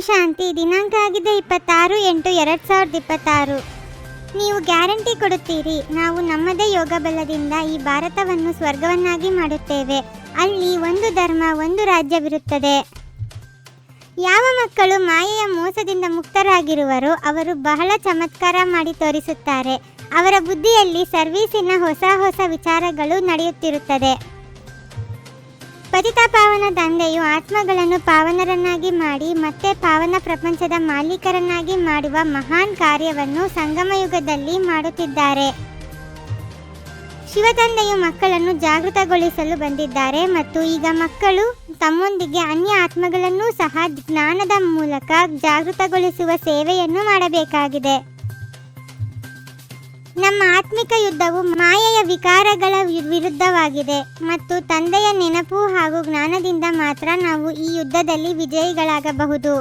ಶಾಂತಿ. ದಿನಾಂಕ ಆಗಿದೆ 26/8/2026. ನೀವು ಗ್ಯಾರಂಟಿ ಕೊಡುತ್ತೀರಿ, ನಾವು ನಮ್ಮದೇ ಯೋಗ ಬಲದಿಂದ ಈ ಭಾರತವನ್ನು ಸ್ವರ್ಗವನ್ನಾಗಿ ಮಾಡುತ್ತೇವೆ. ಅಲ್ಲಿ ಒಂದು ಧರ್ಮ, ಒಂದು ರಾಜ್ಯವಿರುತ್ತದೆ. ಯಾವ ಮಕ್ಕಳು ಮಾಯೆಯ ಮೋಸದಿಂದ ಮುಕ್ತರಾಗಿರುವರೋ ಅವರು ಬಹಳ ಚಮತ್ಕಾರ ಮಾಡಿ ತೋರಿಸುತ್ತಾರೆ. ಅವರ ಬುದ್ಧಿಯಲ್ಲಿ ಸರ್ವೀಸಿನ ಹೊಸ ಹೊಸ ವಿಚಾರಗಳು ನಡೆಯುತ್ತಿರುತ್ತದೆ. ಪತಿತ ಪಾವನ ತಂದೆಯು ಆತ್ಮಗಳನ್ನು ಪಾವನರನ್ನಾಗಿ ಮಾಡಿ ಮತ್ತೆ ಪಾವನ ಪ್ರಪಂಚದ ಮಾಲೀಕರನ್ನಾಗಿ ಮಾಡುವ ಮಹಾನ್ ಕಾರ್ಯವನ್ನು ಸಂಗಮಯುಗದಲ್ಲಿ ಮಾಡುತ್ತಿದ್ದಾರೆ. ಶಿವತಂದೆಯು ಮಕ್ಕಳನ್ನು ಜಾಗೃತಗೊಳಿಸಲು ಬಂದಿದ್ದಾರೆ ಮತ್ತು ಈಗ ಮಕ್ಕಳು ತಮ್ಮೊಂದಿಗೆ ಅನ್ಯ ಆತ್ಮಗಳನ್ನೂ ಸಹ ಜ್ಞಾನದ ಮೂಲಕ ಜಾಗೃತಗೊಳಿಸುವ ಸೇವೆಯನ್ನು ಮಾಡಬೇಕಾಗಿದೆ. ನಮ್ಮ ಆತ್ಮಿಕ ಯುದ್ಧವು ಮಾಯೆಯ ವಿಕಾರಗಳ ವಿರುದ್ಧವಾಗಿದೆ ಮತ್ತು ತಂದೆಯ ನೆನಪು ಹಾಗೂ ಜ್ಞಾನದಿಂದ ಮಾತ್ರ ನಾವು ಈ ಯುದ್ಧದಲ್ಲಿ ವಿಜಯಿಗಳಾಗಬಹುದು.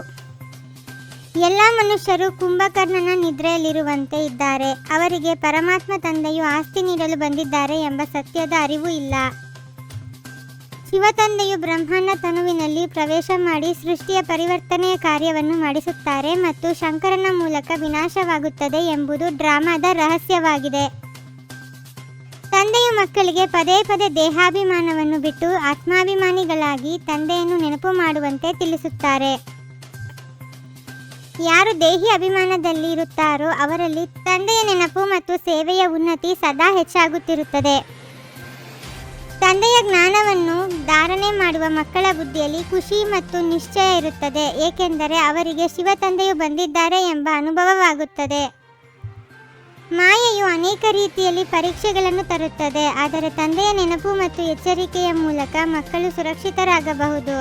ಎಲ್ಲ ಮನುಷ್ಯರು ಕುಂಭಕರ್ಣನ ನಿದ್ರೆಯಲ್ಲಿರುವಂತೆ ಇದ್ದಾರೆ. ಅವರಿಗೆ ಪರಮಾತ್ಮ ತಂದೆಯು ಆಸ್ತಿ ನೀಡಲು ಬಂದಿದ್ದಾರೆ ಎಂಬ ಸತ್ಯದ ಅರಿವು ಇಲ್ಲ. ಶಿವತಂದೆಯು ಬ್ರಹ್ಮನ ತನುವಿನಲ್ಲಿ ಪ್ರವೇಶ ಮಾಡಿ ಸೃಷ್ಟಿಯ ಪರಿವರ್ತನೆಯ ಕಾರ್ಯವನ್ನು ಮಾಡಿಸುತ್ತಾರೆ ಮತ್ತು ಶಂಕರನ ಮೂಲಕ ವಿನಾಶವಾಗುತ್ತದೆ ಎಂಬುದು ಡ್ರಾಮಾದ ರಹಸ್ಯವಾಗಿದೆ. ತಂದೆಯು ಮಕ್ಕಳಿಗೆ ಪದೇ ಪದೇ ದೇಹಾಭಿಮಾನವನ್ನು ಬಿಟ್ಟು ಆತ್ಮಾಭಿಮಾನಿಗಳಾಗಿ ತಂದೆಯನ್ನು ನೆನಪು ಮಾಡುವಂತೆ ತಿಳಿಸುತ್ತಾರೆ. ಯಾರು ದೇಹಿ ಅಭಿಮಾನದಲ್ಲಿ ಇರುತ್ತಾರೋ ಅವರಲ್ಲಿ ತಂದೆಯ ನೆನಪು ಮತ್ತು ಸೇವೆಯ ಉನ್ನತಿ ಸದಾ ಹೆಚ್ಚಾಗುತ್ತಿರುತ್ತದೆ. ತಂದೆಯ ಜ್ಞಾನವನ್ನು ಧಾರಣೆ ಮಾಡುವ ಮಕ್ಕಳ ಬುದ್ಧಿಯಲ್ಲಿ ಖುಷಿ ಮತ್ತು ನಿಶ್ಚಯ ಇರುತ್ತದೆ, ಏಕೆಂದರೆ ಅವರಿಗೆ ಶಿವತಂದೆಯು ಬಂದಿದ್ದಾರೆ ಎಂಬ ಅನುಭವವಾಗುತ್ತದೆ. ಮಾಯೆಯು ಅನೇಕ ರೀತಿಯಲ್ಲಿ ಪರೀಕ್ಷೆಗಳನ್ನು ತರುತ್ತದೆ, ಆದರೆ ತಂದೆಯ ನೆನಪು ಮತ್ತು ಎಚ್ಚರಿಕೆಯ ಮೂಲಕ ಮಕ್ಕಳು ಸುರಕ್ಷಿತರಾಗಬಹುದು.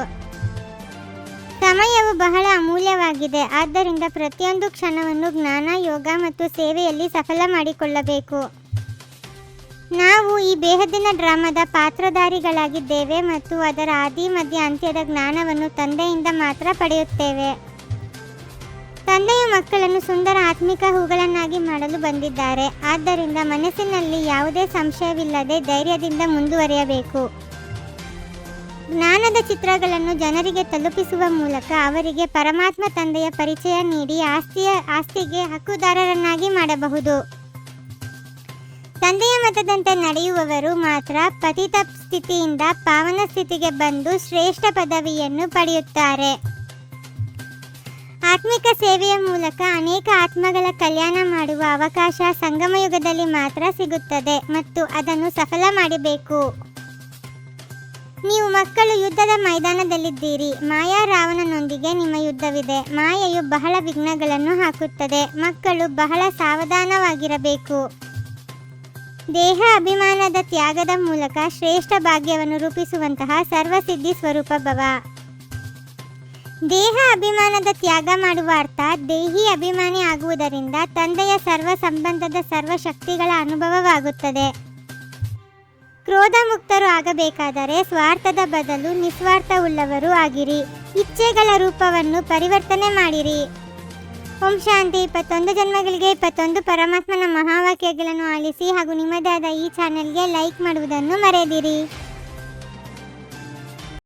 ಸಮಯವು ಬಹಳ ಅಮೂಲ್ಯವಾಗಿದೆ, ಆದ್ದರಿಂದ ಪ್ರತಿಯೊಂದು ಕ್ಷಣವನ್ನು ಜ್ಞಾನ, ಯೋಗ ಮತ್ತು ಸೇವೆಯಲ್ಲಿ ಸಫಲ ಮಾಡಿಕೊಳ್ಳಬೇಕು. ನಾವು ಈ ಬೇಹದ್ದಿನ ಡ್ರಾಮಾದ ಪಾತ್ರಧಾರಿಗಳಾಗಿದ್ದೇವೆ ಮತ್ತು ಅದರ ಆದಿ ಮಧ್ಯ ಅಂತ್ಯದ ಜ್ಞಾನವನ್ನು ತಂದೆಯಿಂದ ಮಾತ್ರ ಪಡೆಯುತ್ತೇವೆ. ತಂದೆಯು ಮಕ್ಕಳನ್ನು ಸುಂದರ ಆತ್ಮಿಕ ಹೂಗಳನ್ನಾಗಿ ಮಾಡಲು ಬಂದಿದ್ದಾರೆ. ಆದ್ದರಿಂದ ಮನಸ್ಸಿನಲ್ಲಿ ಯಾವುದೇ ಸಂಶಯವಿಲ್ಲದೆ ಧೈರ್ಯದಿಂದ ಮುಂದುವರಿಯಬೇಕು. ಜ್ಞಾನದ ಚಿತ್ರಗಳನ್ನು ಜನರಿಗೆ ತಲುಪಿಸುವ ಮೂಲಕ ಅವರಿಗೆ ಪರಮಾತ್ಮ ತಂದೆಯ ಪರಿಚಯ ನೀಡಿ ಆಸ್ತಿಗೆ ಹಕ್ಕುದಾರರನ್ನಾಗಿ ಮಾಡಬಹುದು. ತಂದೆಯ ಮತದಂತೆ ನಡೆಯುವವರು ಮಾತ್ರ ಪತಿತ ಸ್ಥಿತಿಯಿಂದ ಪಾವನ ಸ್ಥಿತಿಗೆ ಬಂದು ಶ್ರೇಷ್ಠ ಪದವಿಯನ್ನು ಪಡೆಯುತ್ತಾರೆ. ಆತ್ಮಿಕ ಸೇವೆಯ ಮೂಲಕ ಅನೇಕ ಆತ್ಮಗಳ ಕಲ್ಯಾಣ ಮಾಡುವ ಅವಕಾಶ ಸಂಗಮಯುಗದಲ್ಲಿ ಮಾತ್ರ ಸಿಗುತ್ತದೆ ಮತ್ತು ಅದನ್ನು ಸಫಲ ಮಾಡಬೇಕು. ನೀವು ಮಕ್ಕಳು ಯುದ್ಧದ ಮೈದಾನದಲ್ಲಿದ್ದೀರಿ. ಮಾಯಾ ರಾವಣನೊಂದಿಗೆ ನಿಮ್ಮ ಯುದ್ಧವಿದೆ. ಮಾಯೆಯು ಬಹಳ ವಿಘ್ನಗಳನ್ನು ಹಾಕುತ್ತದೆ. ಮಕ್ಕಳು ಬಹಳ ಸಾವಧಾನವಾಗಿರಬೇಕು. ದೇಹ ಅಭಿಮಾನದ ತ್ಯಾಗದ ಮೂಲಕ ಶ್ರೇಷ್ಠ ಭಾಗ್ಯವನ್ನು ರೂಪಿಸುವಂತಹ ಸರ್ವಸಿದ್ಧಿ ಸ್ವರೂಪ ಭವ. ದೇಹ ಅಭಿಮಾನದ ತ್ಯಾಗ ಮಾಡುವ ಅರ್ಥ ದೇಹಿ ಅಭಿಮಾನಿ ಆಗುವುದರಿಂದ ತಂದೆಯ ಸರ್ವ ಸಂಬಂಧದ ಸರ್ವ ಶಕ್ತಿಗಳ ಅನುಭವವಾಗುತ್ತದೆ. ಕ್ರೋಧ ಮುಕ್ತರು ಆಗಬೇಕಾದರೆ ಸ್ವಾರ್ಥದ ಬದಲು ನಿಸ್ವಾರ್ಥವುಳ್ಳವರು ಆಗಿರಿ. ಇಚ್ಛೆಗಳ ರೂಪವನ್ನು ಪರಿವರ್ತನೆ ಮಾಡಿರಿ. ಓಂ ಶಾಂತಿ. 21 ಜನ್ಮಗಳಿಗೆ 21 ಪರಮಾತ್ಮನ ಮಹಾವಾಕ್ಯಗಳನ್ನು ಆಲಿಸಿ ಹಾಗೂ ನಿಮ್ಮದೇ ಆದ ಈ ಚಾನೆಲ್ಗೆ ಲೈಕ್ ಮಾಡುವುದನ್ನು ಮರೆಯದಿರಿ.